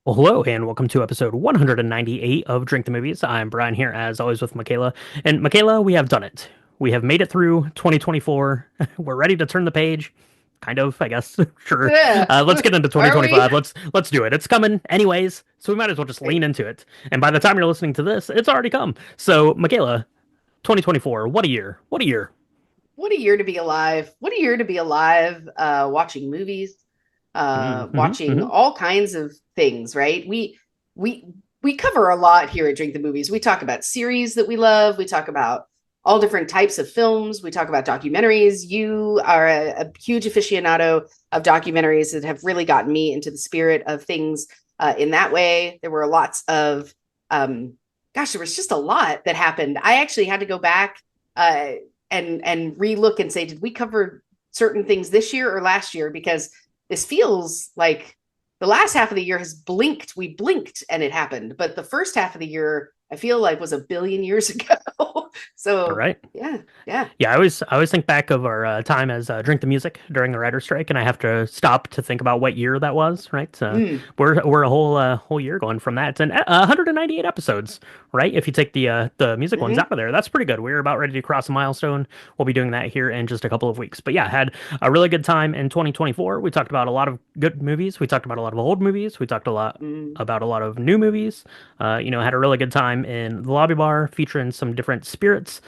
Well, hello, and welcome to episode 198 of Drink the Movies. I'm Brian here, as always, with Michaela. And Michaela, we have done it. We have made it through 2024. We're ready to turn the page. Kind of, I guess. Sure. Yeah. Let's get into Are 2025. we? Let's do it. It's coming anyways, so we might as well just lean into it. And by the time you're listening to this, it's already come. So, Michaela, 2024. What a year! What a year! What a year to be alive. What a year to be alive, watching movies, watching Hmm. all kinds of things, right? We we cover a lot here at Drink the Movies. We talk about series that we love, we talk about all different types of films, we talk about documentaries. You are a huge aficionado of documentaries that have really gotten me into the spirit of things in that way. There were lots of there was just a lot that happened. I actually had to go back uh, and relook and say, did we cover certain things this year or last year? Because this feels like the last half of the year has blinked. We blinked and it happened, but the first half of the year I feel like was a billion years ago. All So right. yeah, yeah. Yeah, I always think back of our time as Drink the Music during the writer's strike, and I have to stop to think about what year that was. Right, Mm, we're a whole year going from that, and 198 episodes. Right, if you take the music ones mm-hmm, out of there, that's pretty good. We're about ready to cross a milestone. We'll be doing that here in just a couple of weeks. But yeah, had a really good time in 2024. We talked about a lot of good movies. We talked about a lot of old movies. We talked a lot mm. about a lot of new movies. Had a really good time in the lobby bar featuring some different spirits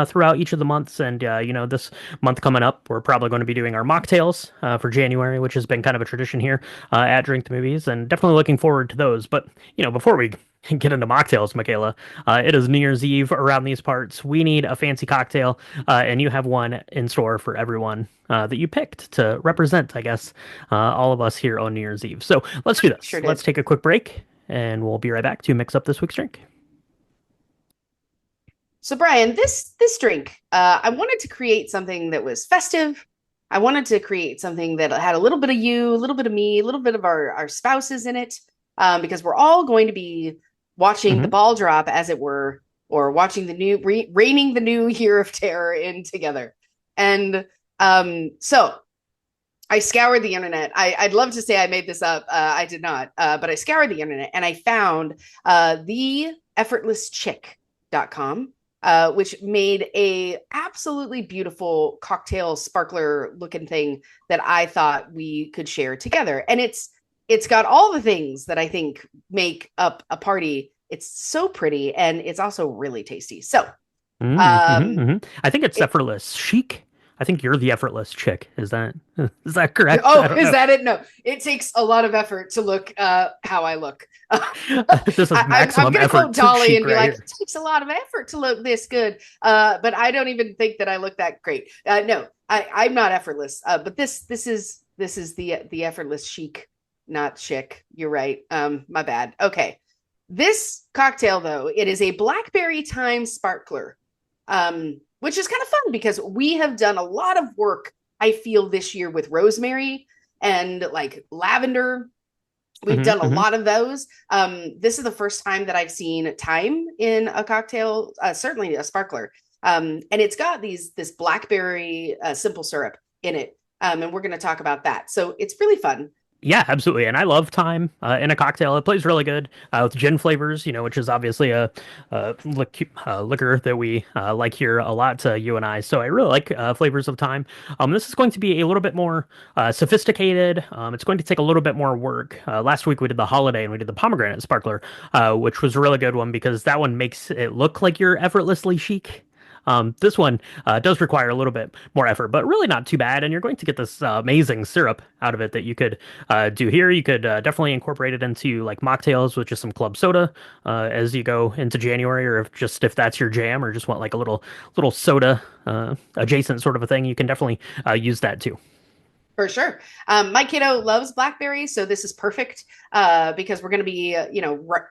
throughout each of the months. And, this month coming up, we're probably going to be doing our mocktails for January, which has been kind of a tradition here at Drink the Movies, and definitely looking forward to those. But, before we get into mocktails, Michaela, it is New Year's Eve around these parts. We need a fancy cocktail, and you have one in store for everyone. That you picked to represent, I guess, all of us here on New Year's Eve. So let's do this. Sure Let's did. take a quick break, and we'll be right back to mix up this week's drink. So Brian, this drink, I wanted to create something that was festive. I wanted to create something that had a little bit of you, a little bit of me, a little bit of our spouses in it, because we're all going to be watching the Hmm. ball drop, as it were, or watching the reigning the new year of terror in together. And so I scoured the internet. I'd love to say I made this up. I did not, but I scoured the internet and I found the effortlesschick.com, which made a absolutely beautiful cocktail sparkler looking thing that I thought we could share together. And it's got all the things that I think make up a party. It's so pretty and it's also really tasty. So um, I think it's it, effortless chic. I think you're the effortless chick. Is that is that correct? I Oh, don't is know. that it? No, it takes a lot of effort to look how I look. This is I'm maximum going to quote effort Dolly chic and be right like, here. it takes a lot of effort to look this good. But I don't even think that I look that great. No, I'm not effortless. But this is the effortless chic, not chic. You're right. My bad. Okay. This cocktail, though, it is a blackberry thyme sparkler, which is kind of fun because we have done a lot of work, I feel, this year with rosemary and like lavender. We've Hmm. done a Hmm. lot of those. This is the first time that I've seen thyme in a cocktail, certainly a sparkler. And it's got this blackberry simple syrup in it. And we're going to talk about that. So it's really fun. Yeah, absolutely. And I love thyme in a cocktail. It plays really good with gin flavors, which is obviously a liquor that we like here a lot, you and I. So I really like flavors of thyme. This is going to be a little bit more sophisticated. It's going to take a little bit more work. Last week we did the holiday and we did the pomegranate sparkler, which was a really good one because that one makes it look like you're effortlessly chic. This one does require a little bit more effort, but really not too bad. And you're going to get this amazing syrup out of it that you could do here. You could definitely incorporate it into like mocktails with just some club soda as you go into January, or if that's your jam, or just want like a little soda adjacent sort of a thing, you can definitely use that too. For sure. My kiddo loves blackberries, so this is perfect because we're going to be,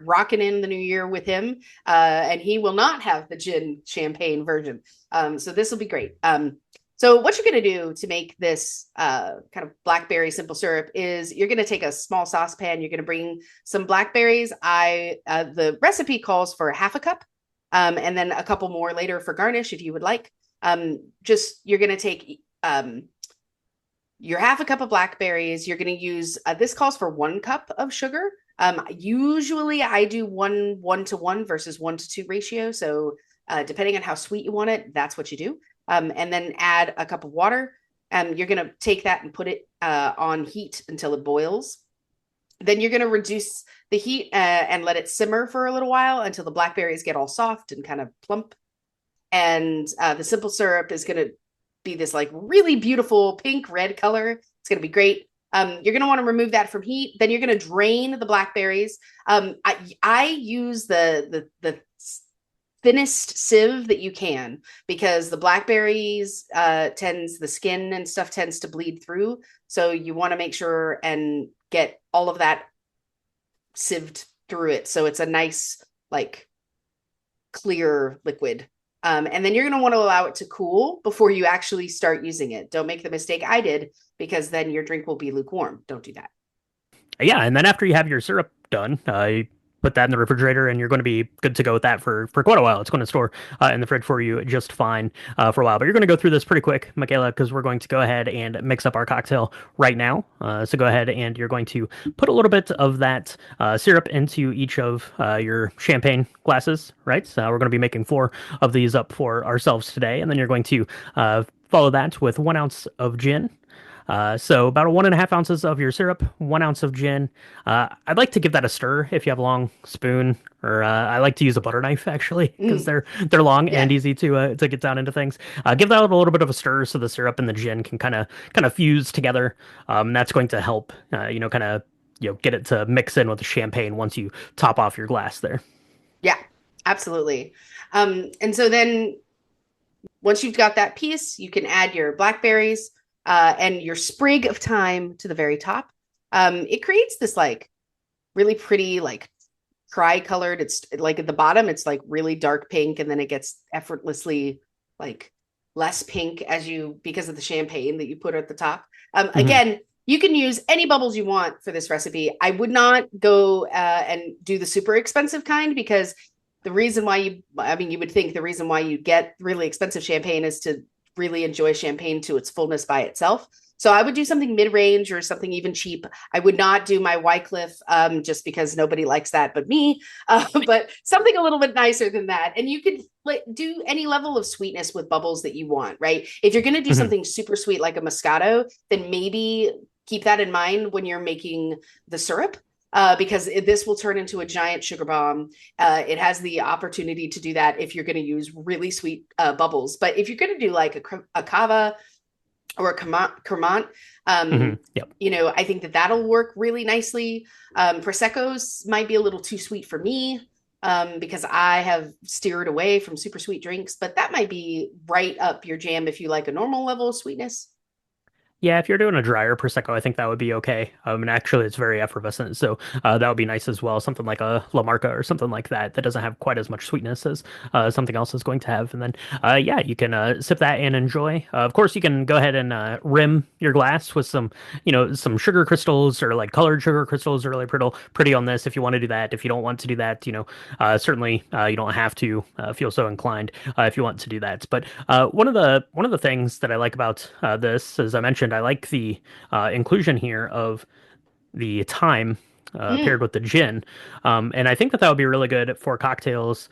rocking in the new year with him, and he will not have the gin champagne version. So this will be great. So what you're going to do to make this kind of blackberry simple syrup is you're going to take a small saucepan. You're going to bring some blackberries. The recipe calls for half a cup, and then a couple more later for garnish if you would like. Just you're going to take your half a cup of blackberries. You're going to use this calls for 1 cup of sugar. Usually I do 1:1 versus 1:2 ratio. So depending on how sweet you want it, that's what you do. And then add a cup of water. You're going to take that and put it on heat until it boils. Then you're going to reduce the heat and let it simmer for a little while until the blackberries get all soft and kind of plump. And the simple syrup is going to be this like really beautiful pink red color. It's going to be great. You're going to want to remove that from heat. Then you're going to drain the blackberries. I use the thinnest sieve that you can because the blackberries tends the skin and stuff tends to bleed through. So you want to make sure and get all of that sieved through it. So it's a nice like clear liquid. And then you're going to want to allow it to cool before you actually start using it. Don't make the mistake I did because then your drink will be lukewarm. Don't do that. Yeah, and then after you have your syrup done, you put that in the refrigerator, and you're going to be good to go with that for quite a while. It's going to store in the fridge for you just fine for a while. But you're going to go through this pretty quick, Michaela, because we're going to go ahead and mix up our cocktail right now. So go ahead and you're going to put a little bit of that syrup into each of your champagne glasses, right? So we're going to be making 4 of these up for ourselves today, and then you're going to follow that with 1 ounce of gin. So about 1.5 ounces of your syrup, 1 ounce of gin. I'd like to give that a stir if you have a long spoon, or I like to use a butter knife actually because Mm, they're long yeah. and easy to get down into things. Give that a little bit of a stir so the syrup and the gin can kind of fuse together. That's going to help, kind of get it to mix in with the champagne once you top off your glass there. Yeah, absolutely. And so then once you've got that piece, you can add your blackberries and your sprig of thyme to the very top. It creates this like really pretty, like tri-colored. It's like at the bottom, it's like really dark pink, and then it gets effortlessly like less pink as you because of the champagne that you put at the top. Hmm. Again, you can use any bubbles you want for this recipe. I would not go and do the super expensive kind because the reason why you would think the reason why you get really expensive champagne is to really enjoy champagne to its fullness by itself. So I would do something mid-range or something even cheap. I would not do my Wycliffe just because nobody likes that but me, but something a little bit nicer than that. And you could do any level of sweetness with bubbles that you want, right? If you're going to do Hmm. something super sweet like a Moscato, then maybe keep that in mind when you're making the syrup. Because this will turn into a giant sugar bomb. It has the opportunity to do that if you're going to use really sweet bubbles. But if you're going to do like a cava or a Cremant, Hmm. Yep. I think that that'll work really nicely. Prosecco's might be a little too sweet for me because I have steered away from super sweet drinks, but that might be right up your jam if you like a normal level of sweetness. Yeah, if you're doing a drier prosecco, I think that would be okay. And actually, it's very effervescent, so that would be nice as well. Something like a La Marca or something like that that doesn't have quite as much sweetness as something else is going to have. And then, yeah, you can sip that and enjoy. Of course, you can go ahead and rim your glass with some sugar crystals or like colored sugar crystals are really pretty on this. If you want to do that, if you don't want to do that, certainly you don't have to feel so inclined if you want to do that. But one of the things that I like about this, as I mentioned, I like the inclusion here of the thyme paired Mm, with the gin. And I think that would be really good for cocktails,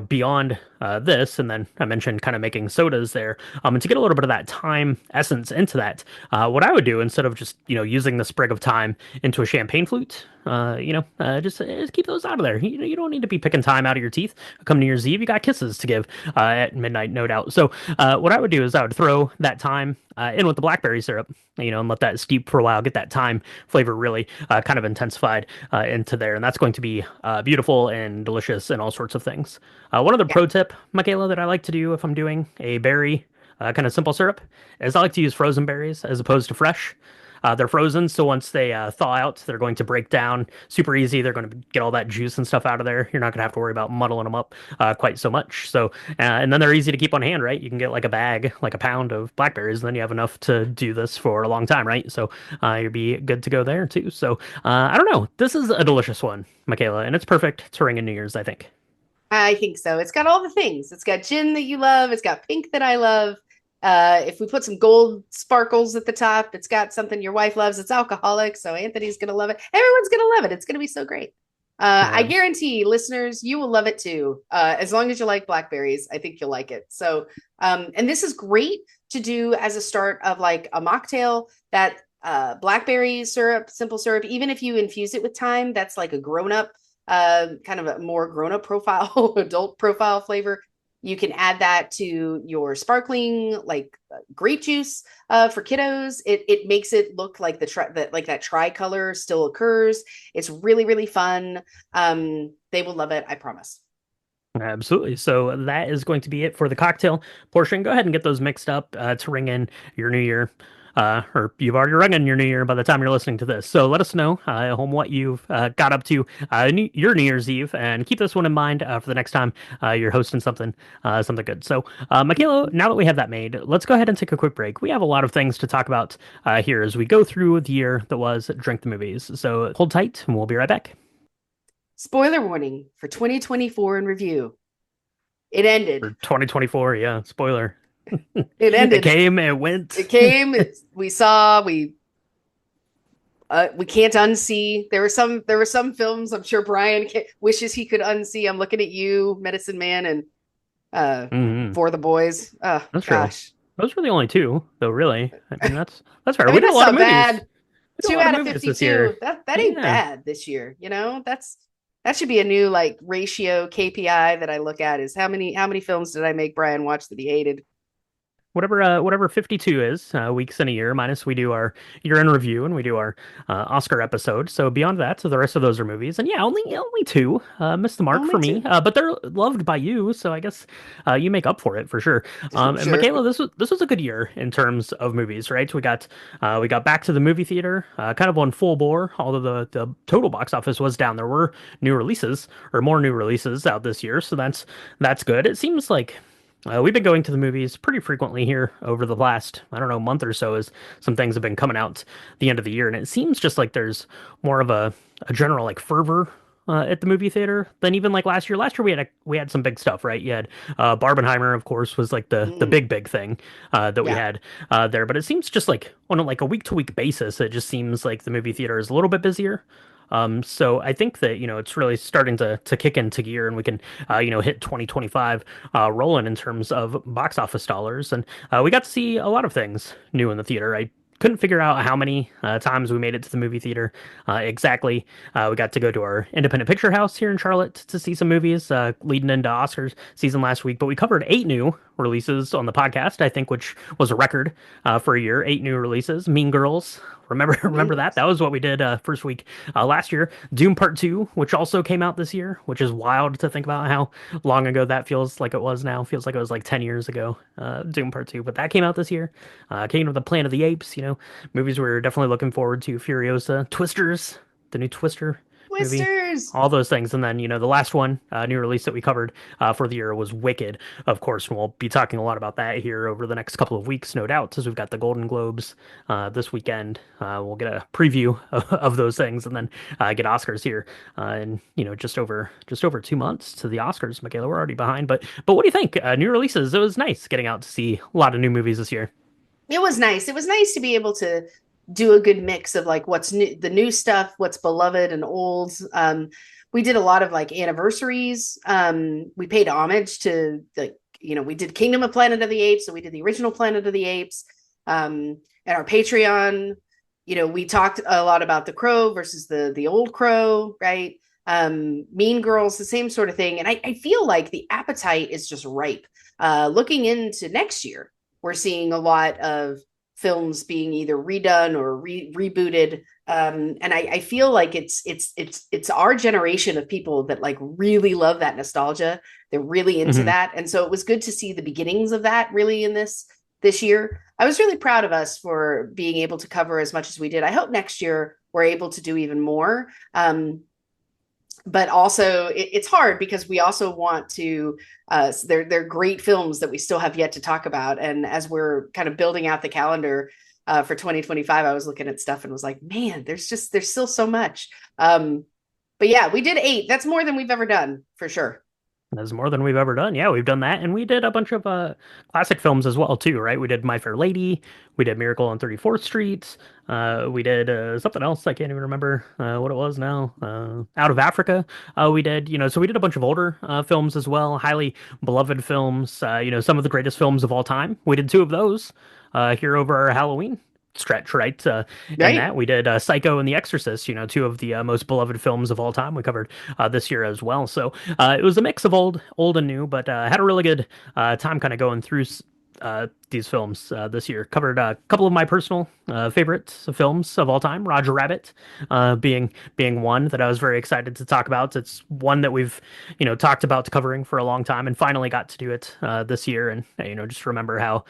beyond this. And then I mentioned kind of making sodas there. And to get a little bit of that thyme essence into that, what I would do instead of just, using the sprig of thyme into a champagne flute, just keep those out of there. You don't need to be picking thyme out of your teeth. Come New Year's Eve, you got kisses to give at midnight, no doubt. So what I would do is I would throw that thyme in with the blackberry syrup, and let that steep for a while, get that thyme flavor really kind of intensified into there. And that's going to be beautiful and delicious and all sorts of things. One other yeah. pro tip, Michaela, that I like to do if I'm doing a berry kind of simple syrup is I like to use frozen berries as opposed to fresh. They're frozen, so once they thaw out, they're going to break down super easy. They're going to get all that juice and stuff out of there. You're not going to have to worry about muddling them up quite so much. So, and then they're easy to keep on hand, right? You can get like a bag, like a pound of blackberries, and then you have enough to do this for a long time, right? So, you'll be good to go there too. So, I don't know. This is a delicious one, Michaela, and it's perfect to ring in New Year's, I think. I think so. It's got all the things. It's got gin that you love. It's got pink that I love. If we put some gold sparkles at the top, it's got something your wife loves. It's alcoholic, so Anthony's gonna love it. Everyone's gonna love it. It's gonna be so great. I Yeah, guarantee listeners, you will love it too. As long as you like blackberries, I think you'll like it. So, and this is great to do as a start of like a mocktail. That blackberry syrup, simple syrup, even if you infuse it with thyme, that's like a grown up, kind of a more grown up profile, adult profile flavor. You can add that to your sparkling like grape juice for kiddos. It makes it look like that tricolor still occurs. It's really really fun. They will love it, I promise. absolutely. So that is going to be it for the cocktail portion. Go ahead and get those mixed up to ring in your new year. Or you've already rung in your new year by the time you're listening to this. So let us know at home what you've got up to your New Year's Eve, and keep this one in mind for the next time you're hosting something good. So, Michaela, now that we have that made, let's go ahead and take a quick break. We have a lot of things to talk about here as we go through the year that was Drink the Movies. So hold tight, and we'll be right back. Spoiler warning for 2024 in review. It ended. For 2024, yeah, spoiler. It It ended. came, it went. It came. We saw. We can't unsee. There were some films I'm sure Brian wishes he could unsee. I'm looking at you, Medicine Man, and Hmm. For the Boys. Oh That's true. gosh. Those were the only two, though, really. I mean, that's fair. I We mean, did a that's lot of not movies. bad. We did a Two lot of out of movies this year. 52. That ain't Yeah. bad this year. That should be a new like ratio KPI that I look at is how many films did I make Brian watch that he hated? Whatever 52 is, weeks in a year, minus we do our year in review and we do our Oscar episode. So beyond that, so the rest of those are movies. And yeah, only two missed the mark Only for me, two. but they're loved by you, so I guess you make up for it for sure. And Sure. Michaela, this was a good year in terms of movies, right? We got back to the movie theater, kind of on full bore, although the total box office was down. There were new releases or more new releases out this year, so that's good. It seems like we've been going to the movies pretty frequently here over the last, I don't know, month or so, as some things have been coming out the end of the year. And it seems just like there's more of a general like fervor at the movie theater than even like last year. Last year we had some big stuff, right? You had Barbenheimer, of course, was like the Mm, big thing that we yeah. had there. But it seems just like on like a week to week basis, it just seems like the movie theater is a little bit busier. So I think that, it's really starting to kick into gear, and we can, hit 2025 rolling in terms of box office dollars. And we got to see a lot of things new in the theater. I couldn't figure out how many times we made it to the movie theater exactly. We got to go to our independent picture house here in Charlotte to see some movies leading into Oscars season last week. But we covered 8 new releases on the podcast, I think, which was a record for a year. 8 new releases. Mean Girls. Remember, Mean remember that? Girls. That was what we did first week last year. Doom Part 2, which also came out this year, which is wild to think about how long ago that feels like it was now. Feels like it was like 10 years ago, Doom Part 2. But that came out this year. Kingdom of the Planet of the Apes, movies we're definitely looking forward to. Furiosa, Twisters, the new Twister movie, Twisters. all those things. And then, the last one, new release that we covered for the year was Wicked, of course. And we'll be talking a lot about that here over the next couple of weeks, no doubt, as we've got the Golden Globes this weekend. We'll get a preview of those things, and then get Oscars here in, just over 2 months to the Oscars. Michaela, we're already behind, but what do you think? New releases. It was nice getting out to see a lot of new movies this year. It was nice. It was nice to be able to do a good mix of like what's new, the new stuff, what's beloved and old. We did a lot of like anniversaries. We paid homage to we did Kingdom of Planet of the Apes, so we did the original Planet of the Apes. And our Patreon, we talked a lot about the Crow versus the old Crow, right? Mean Girls, the same sort of thing. And I feel like the appetite is just ripe. Looking into next year, we're seeing a lot of films being either redone or rebooted. And I feel like it's our generation of people that like really love that nostalgia. They're really into Hmm. that. And so it was good to see the beginnings of that really in this year. I was really proud of us for being able to cover as much as we did. I hope next year we're able to do even more. But also it's hard because we also want to they're great films that we still have yet to talk about, and as we're kind of building out the calendar for 2025, I was looking at stuff and was like, man, there's still so much. But yeah, we did 8. That's more than we've ever done for sure. That's more than we've ever done. Yeah, we've done that, and we did a bunch of classic films as well too, right? We did My Fair Lady, we did Miracle on 34th Street, we did something else I can't even remember what it was now. Out of Africa, we did, so we did a bunch of older films as well, highly beloved films. Some of the greatest films of all time. We did two of those here over our Halloween stretch, right? In Right. that we did Psycho and The Exorcist, two of the most beloved films of all time. We covered this year as well. So it was a mix of old and new, but had a really good time kind of going through these films this year. Covered a couple of my personal favorite films of all time. Roger Rabbit being one that I was very excited to talk about. It's one that we've talked about covering for a long time, and finally got to do it this year. And just remember how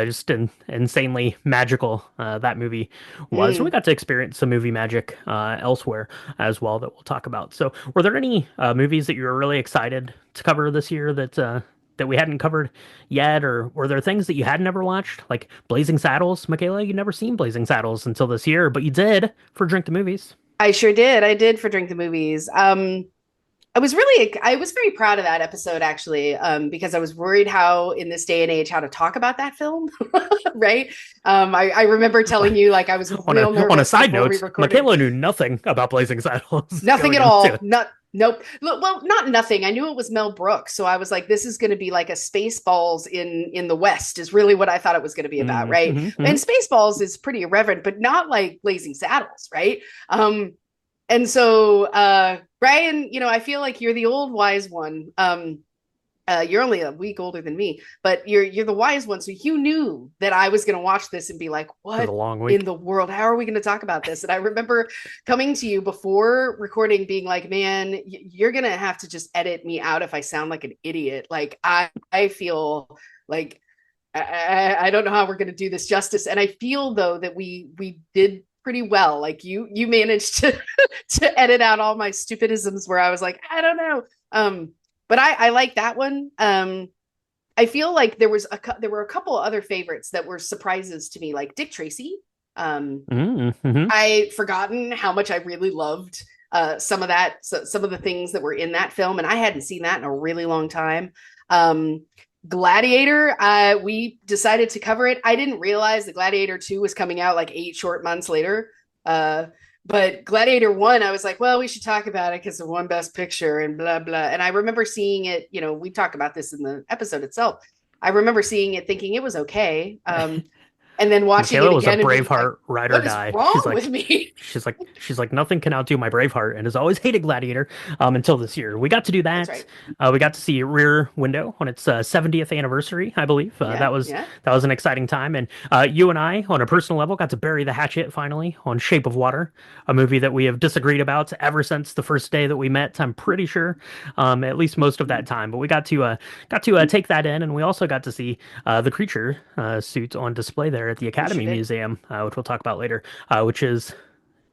just insanely magical that movie was. So we Mm. got to experience some movie magic elsewhere as well that we'll talk about. So, were there any movies that you were really excited to cover this year that we hadn't covered yet, or were there things that you had never watched, like Blazing Saddles? Michaela, you'd never seen Blazing Saddles until this year, but you did for Drink the Movies. I sure did. I did for Drink the Movies. I was very proud of that episode actually, because I was worried how in this day and age how to talk about that film, right? I remember telling you like I was On a real on a nervous side before we note, recorded. Michaela knew nothing about Blazing Saddles Nothing going at into all. it. Not nope. Well, not nothing. I knew it was Mel Brooks, so I was like, this is going to be like a Spaceballs in the West is really what I thought it was going to be about, right? And Mm-hmm. Spaceballs is pretty irreverent, but not like Blazing Saddles, right? And so Brian, I feel like you're the old wise one. You're only a week older than me, but you're the wise one. So you knew that I was going to watch this and be like, It was a "What long in week. the world? How are we going to talk about this?" And I remember coming to you before recording, being like, "Man, you're going to have to just edit me out if I sound like an idiot. Like I feel like I don't know how we're going to do this justice." And I feel though that we did pretty well. Like you managed to to edit out all my stupidisms where I was like, I don't know. But I like that one. I feel like there were a couple other favorites that were surprises to me, like Dick Tracy. Um, Mm-hmm. I forgotten how much I really loved some of the things that were in that film, and I hadn't seen that in a really long time. Um, Gladiator, we decided to cover it. I didn't realize the Gladiator 2 was coming out like 8 short months later. Uh, but Gladiator 1, I was like, well, we should talk about it because it won Best Picture and blah, blah. And I remember seeing it, we talk about this in the episode itself. I remember seeing it thinking it was okay. And then watching it Michaela was a again and being like, Braveheart ride or what is die. wrong with me? She's like nothing can outdo my Braveheart, and has always hated Gladiator until this year. We got to do That's that. right. We got to see Rear Window on its 70th anniversary, I believe. Yeah, yeah. That was an exciting time, and you and I, on a personal level, got to bury the hatchet finally on Shape of Water, a movie that we have disagreed about ever since the first day that we met. I'm pretty sure, at least most of that time. But we got to take that in, and we also got to see the creature suit on display there at the We sure Academy did. Museum, which we'll talk about later, which is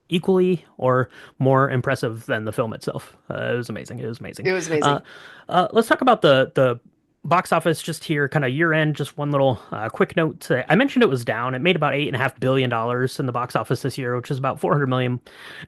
equally or more impressive than the film itself. It was amazing. It was amazing. It was Uh, amazing. let's talk about the box office just here, kind of year end. Just one little quick note. I mentioned it was down. It made about $8.5 billion in the box office this year, which is about $400 million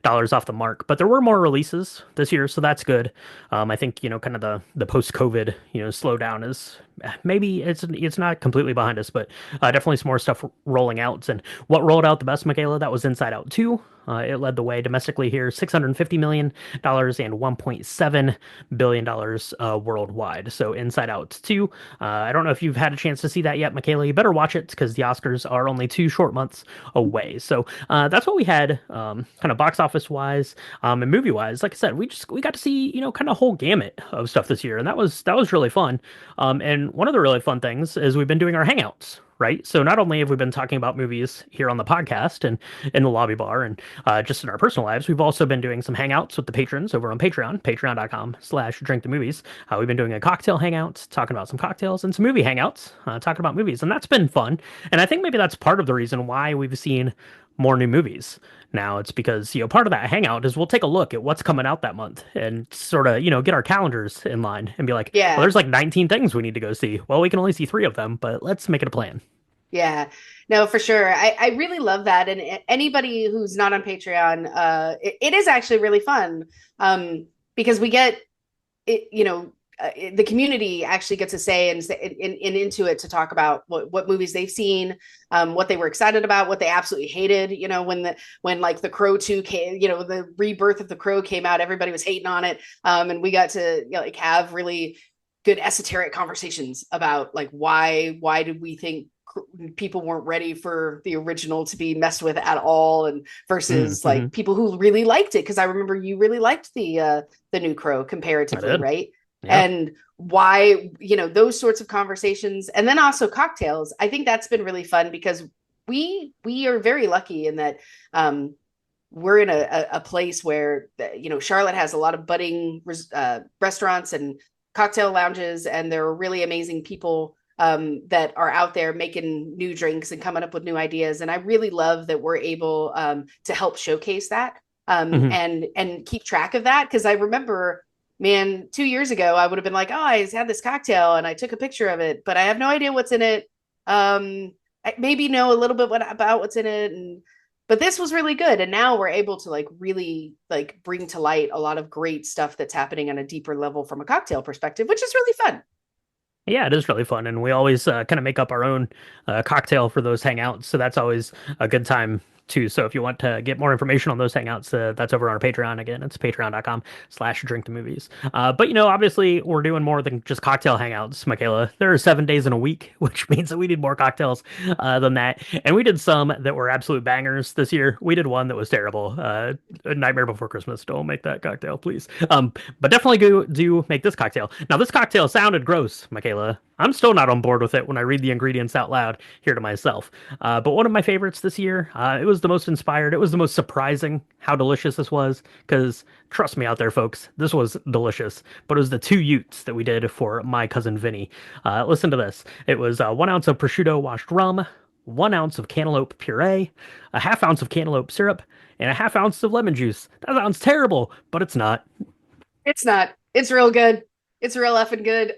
off the mark. But there were more releases this year, so that's good. I think kind of the post COVID slowdown is maybe it's not completely behind us, but definitely some more stuff rolling out. And what rolled out the best, Michaela? That was Inside Out 2. It led the way domestically here, $650 million and $1.7 billion worldwide. So Inside Out 2. I don't know if you've had a chance to see that yet, Michaela. You better watch it because the Oscars are only 2 short months away. So that's what we had, kind of box office wise, and movie wise. Like I said, we got to see kind of whole gamut of stuff this year, and that was really fun. And one of the really fun things is we've been doing our hangouts, right? So not only have we been talking about movies here on the podcast and in the lobby bar and just in our personal lives, we've also been doing some hangouts with the patrons over on Patreon, patreon.com/drink the movies. We've been doing a cocktail hangout, talking about some cocktails, and some movie hangouts, talking about movies. And that's been fun. And I think maybe that's part of the reason why we've seen more new movies. Now it's because, part of that hangout is we'll take a look at what's coming out that month and sort of, get our calendars in line and be like, well, Yeah. there's like 19 things we need to go see. Well, we can only see three of them, but let's make it a plan. Yeah. No, for sure. I really love that. And anybody who's not on Patreon, it is actually really fun. Because we get it, the community actually gets a say and into it to talk about what movies they've seen, what they were excited about, what they absolutely hated. You know, when like The Crow 2 came, you know, the rebirth of The Crow came out, everybody was hating on it, and we got to, you know, like have really good esoteric conversations about like why did we think people weren't ready for the original to be messed with at all, and versus Mm-hmm. like people who really liked it, because I remember you really liked the new Crow I comparatively, did. right? Yeah. And why, you know, those sorts of conversations, and then also cocktails. I think that's been really fun because we are very lucky in that we're in a place where, you know, Charlotte has a lot of budding restaurants and cocktail lounges, and there are really amazing people that are out there making new drinks and coming up with new ideas. And I really love that we're able to help showcase that, Hmm. and keep track of that. Because I remember, man, 2 years ago, I would have been like, oh, I had this cocktail and I took a picture of it, but I have no idea what's in it. I maybe know a little bit about what's in it, and but this was really good, and now we're able to like really like bring to light a lot of great stuff that's happening on a deeper level from a cocktail perspective, which is really fun. Yeah, it is really fun, and we always kind of make up our own cocktail for those hangouts. So that's always a good time too. So if you want to get more information on those hangouts, that's over on our Patreon. Again, it's patreon.com/drink the movies. But you know, obviously, we're doing more than just cocktail hangouts, Michaela. There are 7 days in a week, which means that we need more cocktails than that. And we did some that were absolute bangers this year. We did one that was terrible. Nightmare Before Christmas. Don't make that cocktail, please. But definitely do make this cocktail. Now, this cocktail sounded gross, Michaela. I'm still not on board with it when I read the ingredients out loud here to myself. But one of my favorites this year, it was the most inspired. It was the most surprising how delicious this was. Because trust me out there, folks, this was delicious. But it was the two Utes that we did for my cousin Vinny. Listen to this. It was 1 ounce of prosciutto washed rum, 1 ounce of cantaloupe puree, a half ounce of cantaloupe syrup, and a half ounce of lemon juice. That sounds terrible, but it's not. It's not. It's real good. It's real effing good.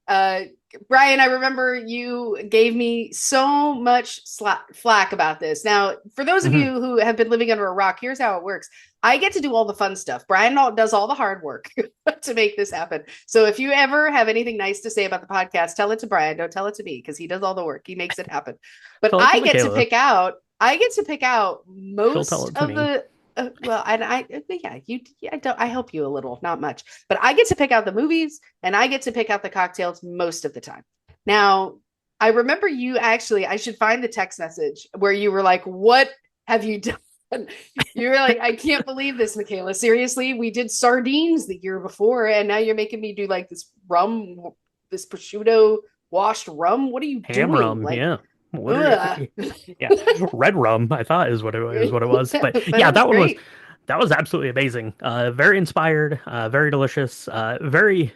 Uh, Brian, I remember you gave me so much flack about this. Now, for those of Hmm. you who have been living under a rock, here's how it works. I get to do all the fun stuff. Brian does all the hard work to make this happen. So if you ever have anything nice to say about the podcast, tell it to Brian. Don't tell it to me because he does all the work. He makes it happen. But Tell it to Michaela. I get to pick out She'll tell most it to of me. the well, and yeah, I don't, I help you a little, not much, but I get to pick out the movies and I get to pick out the cocktails most of the time. Now, I remember you actually, I should find the text message where you were like, what have you done? You were like, I can't believe this, Michaela. Seriously, we did sardines the year before, and now you're making me do like this rum, this prosciutto washed rum. What are you Ham doing? rum, Like, yeah. What are ugh. yeah, red rum, I thought is what it was. But But yeah, it was great. that was absolutely amazing. Very inspired, very delicious, very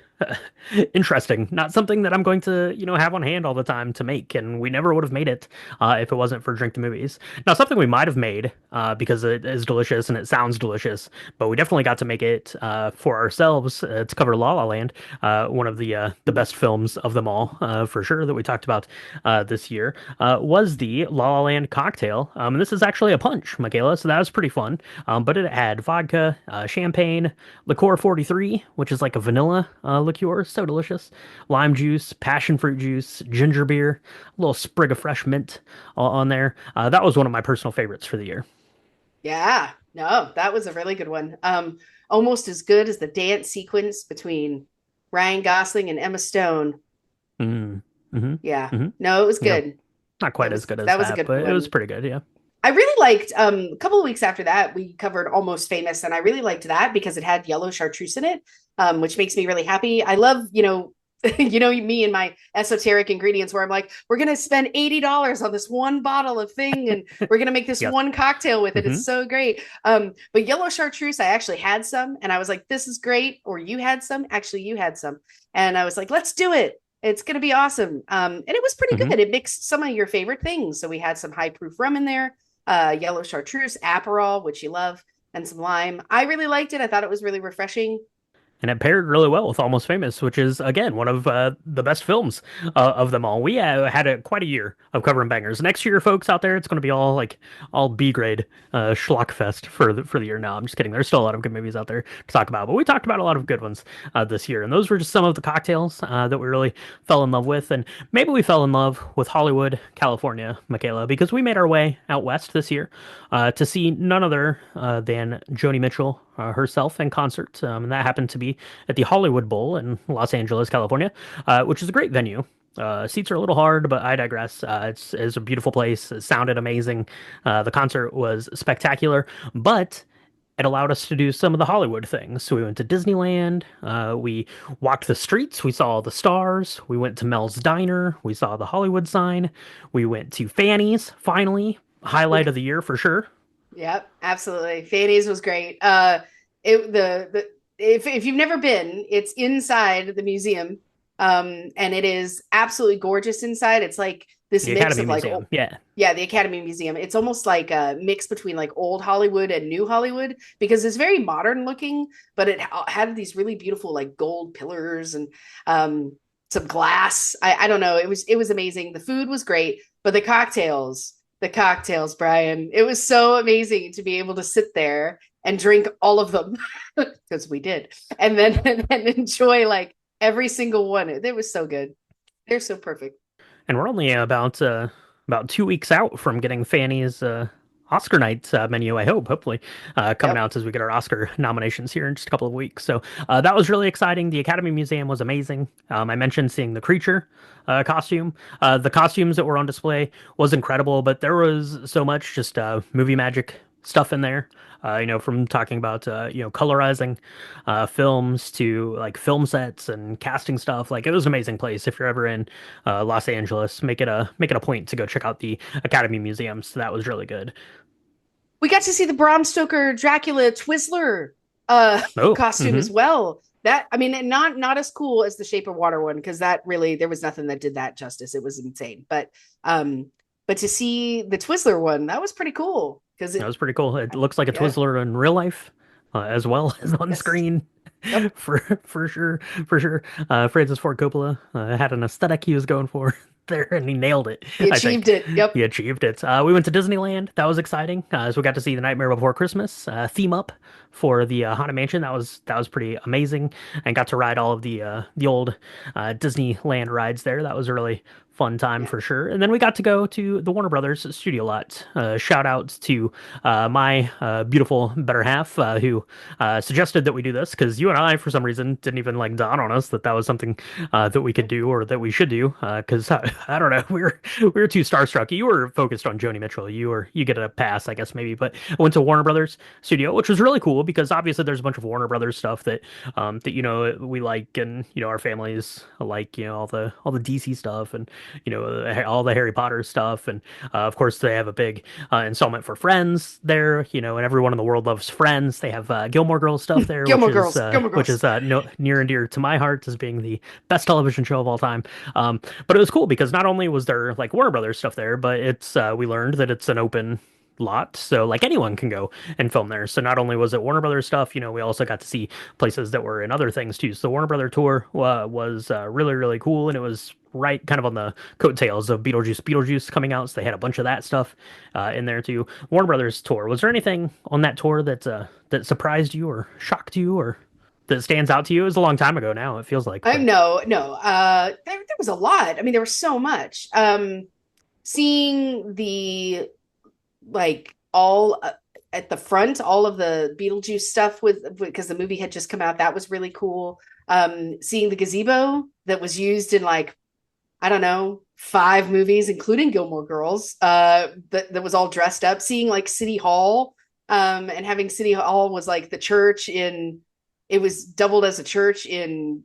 interesting. Not something that I'm going to, you know, have on hand all the time to make, and we never would have made it if it wasn't for Drink the Movies. Now, something we might have made because it is delicious and it sounds delicious, but we definitely got to make it for ourselves to cover La La Land, one of the best films of them all, for sure, that we talked about this year, was the La La Land cocktail. And this is actually a punch, Michaela, so that was pretty fun. But it had vodka, champagne, liqueur 43, which is like a vanilla liqueur, so delicious, lime juice, passion fruit juice, ginger beer, a little sprig of fresh mint on there. That was one of my personal favorites for the year. Yeah, no, that was a really good one. Almost as good as the dance sequence between Ryan Gosling and Emma Stone. Mm. Hmm. Yeah, Hmm. no, it was Yeah, good. not quite as good as That was a that, good but it was one. pretty good. Yeah. I really liked a couple of weeks after that we covered Almost Famous, and I really liked that because it had yellow chartreuse in it, which makes me really happy. I love, you know, you know, me and my esoteric ingredients where I'm like, we're gonna spend $80 on this one bottle of thing, and we're gonna make this Yes. one cocktail with it. Hmm. It's so great. But yellow chartreuse, I actually had some, and I was like, this is great. Or you had some. Actually, you had some, and I was like, let's do it. It's gonna be awesome. And it was pretty Hmm. good. It mixed some of your favorite things. So we had some high proof rum in there, yellow chartreuse, Aperol, which you love, and some lime. I really liked it. I thought it was really refreshing. and it paired really well with Almost Famous, which is again one of the best films of them all. We had quite a year of covering bangers. Next year, folks out there, it's going to be all B grade schlock fest for the year. Now, I'm just kidding. There's still a lot of good movies out there to talk about, but we talked about a lot of good ones this year, and those were just some of the cocktails that we really fell in love with, and maybe we fell in love with Hollywood, California, Michaela, because we made our way out west this year to see none other than Joni Mitchell herself in concert, and that happened to be at the Hollywood Bowl in Los Angeles, California, which is a great venue. Seats are a little hard, but I digress. It's a beautiful place. It sounded amazing. The concert was spectacular, but it allowed us to do some of the Hollywood things. So we went to Disneyland. We walked the streets. We saw all the stars. We went to Mel's Diner. We saw the Hollywood sign. We went to Fanny's, finally. Highlight of the year for sure. Yep, absolutely. Fanny's was great. The if you've never been, it's inside the museum, and it is absolutely gorgeous inside. It's like this The mix Academy of like, Museum. Yeah. yeah, the Academy Museum. It's almost like a mix between like old Hollywood and new Hollywood because it's very modern looking, but it had these really beautiful like gold pillars and some glass. I don't know. It was amazing. The food was great, but the cocktails, Brian. It was so amazing to be able to sit there and drink all of them because we did, and enjoy like every single one. It was so good. They're so perfect. And we're only about 2 weeks out from getting Fanny's Oscar night menu. I hope, hopefully, coming Yep. out as we get our Oscar nominations here in just a couple of weeks. So that was really exciting. The Academy Museum was amazing. I mentioned seeing the creature costume. The costumes that were on display was incredible, but there was so much just movie magic stuff in there. From talking about colorizing films to like film sets and casting stuff. Like it was an amazing place. If you're ever in Los Angeles, make it a point to go check out the Academy Museum. So that was really good. We got to see the Bram Stoker Dracula Twizzler Oh, costume as well. That I mean, not as cool as the Shape of Water one because that really there was nothing that did that justice. It was insane, but to see the Twizzler one, that was pretty cool because that it was pretty cool. It looks like a yeah Twizzler in real life, as well as on yes screen. yep For sure, for sure. Francis Ford Coppola had an aesthetic he was going for there, and he nailed it. he I achieved think it. Yep. he achieved it. We went to Disneyland. That was exciting. So we got to see the Nightmare Before Christmas theme up for the Haunted Mansion. That was pretty amazing, and got to ride all of the old Disneyland rides there. That was a really fun time Yeah. for sure. And then we got to go to the Warner Brothers studio lot. Shout out to my beautiful better half who suggested that we do this because you and I, for some reason, didn't even like dawn on us that that was something that we could do or that we should do. Because I don't know, we were too starstruck. You were focused on Joni Mitchell. You get a pass, I guess maybe. But I went to Warner Brothers studio, which was really cool because obviously there's a bunch of Warner Brothers stuff that we like, and our families like all the DC stuff, and all the Harry Potter stuff, and of course they have a big installment for Friends there, and everyone in the world loves Friends. They have Gilmore Girls stuff there, which Gilmore is Girls. uh, Gilmore which Girls. is no, near and dear to my heart as being the best television show of all time. But it was cool because not only was there like Warner Brothers stuff there, but it's we learned that it's an open lot, so like anyone can go and film there. So not only was it Warner Brothers stuff, we also got to see places that were in other things too. So the Warner Brother tour was really really cool, and it was right kind of on the coattails of Beetlejuice coming out, so they had a bunch of that stuff in there too. Warner Brothers tour. Was there anything on that tour that surprised you or shocked you or that stands out to you? It was a long time ago now, it feels like, but No. There was a lot. I mean, there was so much. Seeing the like all at the front, all of the Beetlejuice stuff with because the movie had just come out. That was really cool. Seeing the gazebo that was used in like I don't know 5 movies, including Gilmore Girls. That was all dressed up. Seeing like City Hall, and having City Hall was like the church in. It was doubled as a church in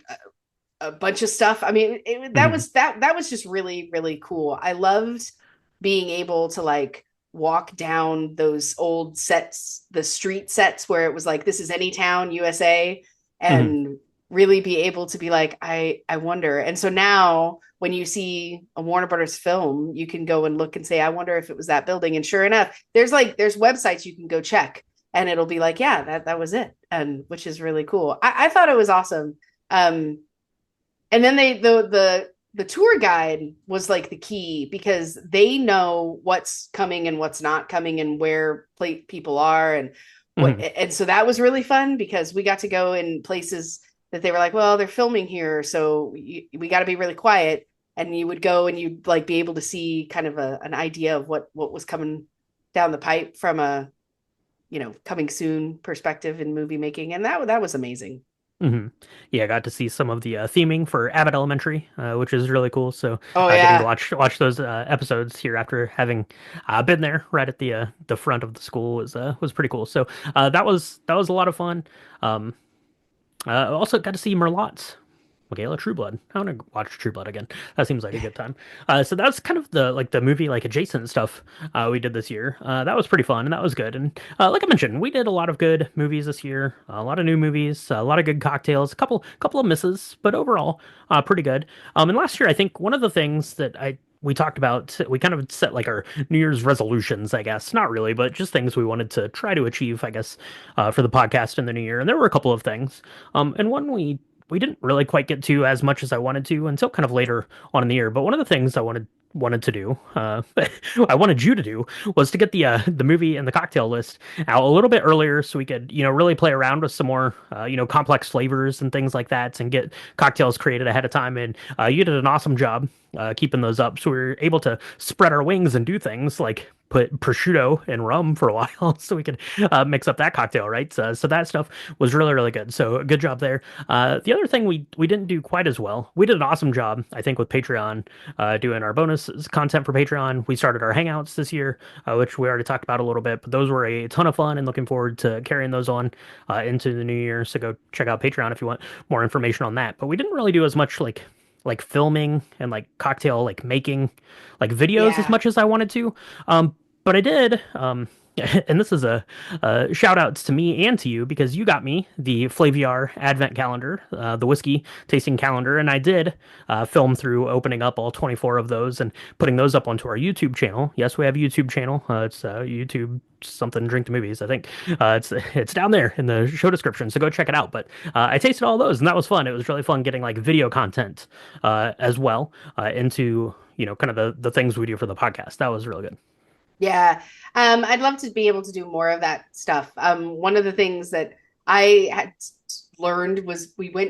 a bunch of stuff. I mean, that mhm. was that was just really really cool. I loved being able to like walk down those old sets, the street sets where it was like this is Anytown, USA, Mhm. and really be able to be like I wonder. And so now when you see a Warner Brothers film, you can go and look and say I wonder if it was that building. And sure enough, there's websites you can go check and it'll be like, yeah, that was it, and which is really cool. I thought it was awesome. Um, and then the tour guide was like the key because they know what's coming and what's not coming and where people are and what, Hmm. and so that was really fun because we got to go in places that they were like, well, they're filming here, so we got to be really quiet. And you would go and you'd like be able to see kind of an idea of what was coming down the pipe from a coming soon perspective in movie making, and that was amazing. Hmm. Yeah, I got to see some of the theming for Abbott Elementary, which is really cool. So, Oh getting to yeah. watch those episodes here after having been there right at the front of the school was pretty cool. So, that was a lot of fun. Um, also got to see Merlot's Michaela Trueblood. I want to watch Trueblood again. That seems like a good time. So that's kind of the movie like adjacent stuff we did this year. That was pretty fun and that was good. And like I mentioned, we did a lot of good movies this year. A lot of new movies, a lot of good cocktails, a couple of misses, but overall pretty good. And last year I think one of the things that I we talked about, we kind of set like our New Year's resolutions, I guess. Not really, but just things we wanted to try to achieve, I guess, for the podcast in the new year. And there were a couple of things. And one we didn't really quite get to as much as I wanted to until kind of later on in the year. But one of the things I wanted to do, I wanted you to do, was to get the movie and the cocktail list out a little bit earlier, so we could really play around with some more complex flavors and things like that, and get cocktails created ahead of time. And you did an awesome job keeping those up, so we were able to spread our wings and do things like put prosciutto in rum for a while so we could mix up that cocktail, right? So that stuff was really, really good. So good job there. The other thing we didn't do quite as well. We did an awesome job, I think, with Patreon, doing our bonus content for Patreon. We started our Hangouts this year, which we already talked about a little bit, but those were a ton of fun and looking forward to carrying those on into the new year. So go check out Patreon if you want more information on that. But we didn't really do as much like filming and like cocktail like making like videos as Yeah. much as I wanted to. But I did. And this is a shout outs to me and to you because you got me the Flaviar Advent Calendar, the whiskey tasting calendar, and I did film through opening up all 24 of those and putting those up onto our YouTube channel. Yes, we have a YouTube channel. It's YouTube something drink the movies. I think it's down there in the show description, so go check it out. But I tasted all those, and that was fun. It was really fun getting like video content as well into kind of the things we do for the podcast. That was really good. Yeah. I'd love to be able to do more of that stuff. One of the things that I had learned was we were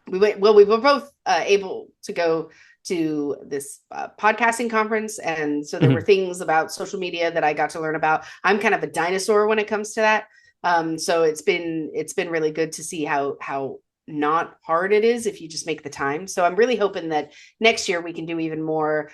both able to go to this podcasting conference. And so there were Mhm. things about social media that I got to learn about. I'm kind of a dinosaur when it comes to that. So it's been really good to see how not hard it is if you just make the time. So I'm really hoping that next year we can do even more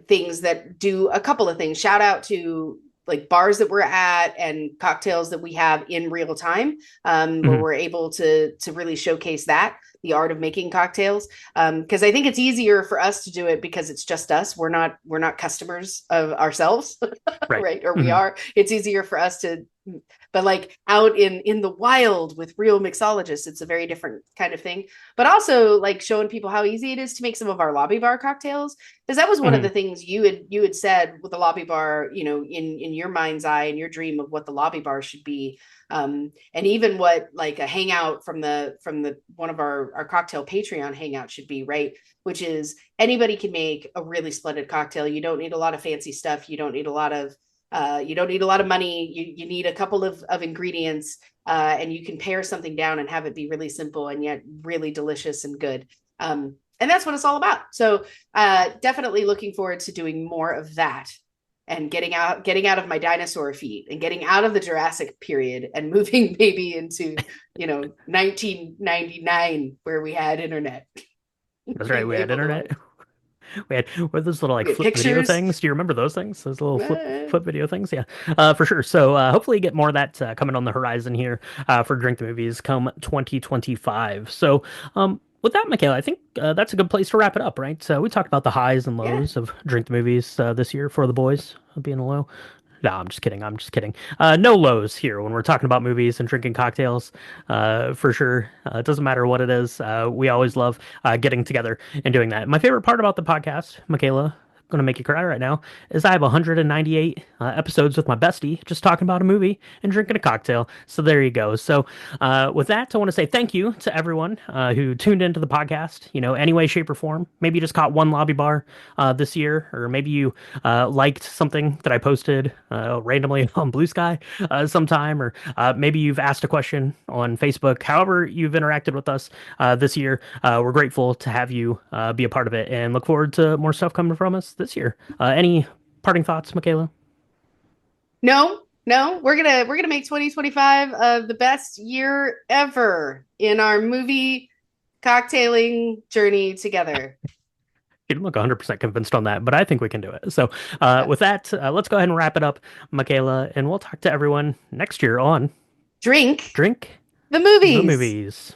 things that do a couple of things. Shout out to like bars that we're at and cocktails that we have in real time, where Mhm. we're able to really showcase that the art of making cocktails, because I think it's easier for us to do it because it's just us. We're not customers of ourselves, Right. right? Or we Mhm. are. It's easier for us to, but like out in the wild with real mixologists, it's a very different kind of thing. But also like showing people how easy it is to make some of our lobby bar cocktails, because that was one of the Mhm. things you had said with the lobby bar, in your mind's eye and your dream of what the lobby bar should be. And even what like a hangout from the one of our cocktail Patreon hangout should be, right? Which is anybody can make a really splendid cocktail. You don't need a lot of fancy stuff. You don't need a lot of money. You need a couple of ingredients, and you can pare something down and have it be really simple and yet really delicious and good. And that's what it's all about. So definitely looking forward to doing more of that and getting out of my dinosaur feet and getting out of the Jurassic period and moving maybe into 1999 where we had internet. That's right. Being We had able to internet. like We had those little like we had flip video pictures. things. Do you remember those things? Those little uh, flip video things? Yeah, for sure. So hopefully get more of that coming on the horizon here for Drink the Movies come 2025. So with that, Michaela, I think that's a good place to wrap it up, right? So we talked about the highs and yeah. lows of Drink the Movies this year for the boys being a low. No, I'm just kidding. I'm just kidding. No lows here when we're talking about movies and drinking cocktails, for sure. It doesn't matter what it is. We always love getting together and doing that. My favorite part about the podcast, Michaela, going to make you cry right now is I have 198 episodes with my bestie just talking about a movie and drinking a cocktail. So there you go. So with that, I want to say thank you to everyone who tuned into the podcast, any way, shape, or form. Maybe you just caught one lobby bar this year, or maybe you liked something that I posted randomly on Blue Sky sometime, or maybe you've asked a question on Facebook. However, you've interacted with us this year. We're grateful to have you be a part of it and look forward to more stuff coming from us this year. Any parting thoughts, Michaela? No, no, we're gonna make 2025 the best year ever in our movie cocktailing journey together. You don't look 100% convinced on that, but I think we can do it. So, Yeah. with that, let's go ahead and wrap it up, Michaela, and we'll talk to everyone next year on Drink Drink the the movies. Movies.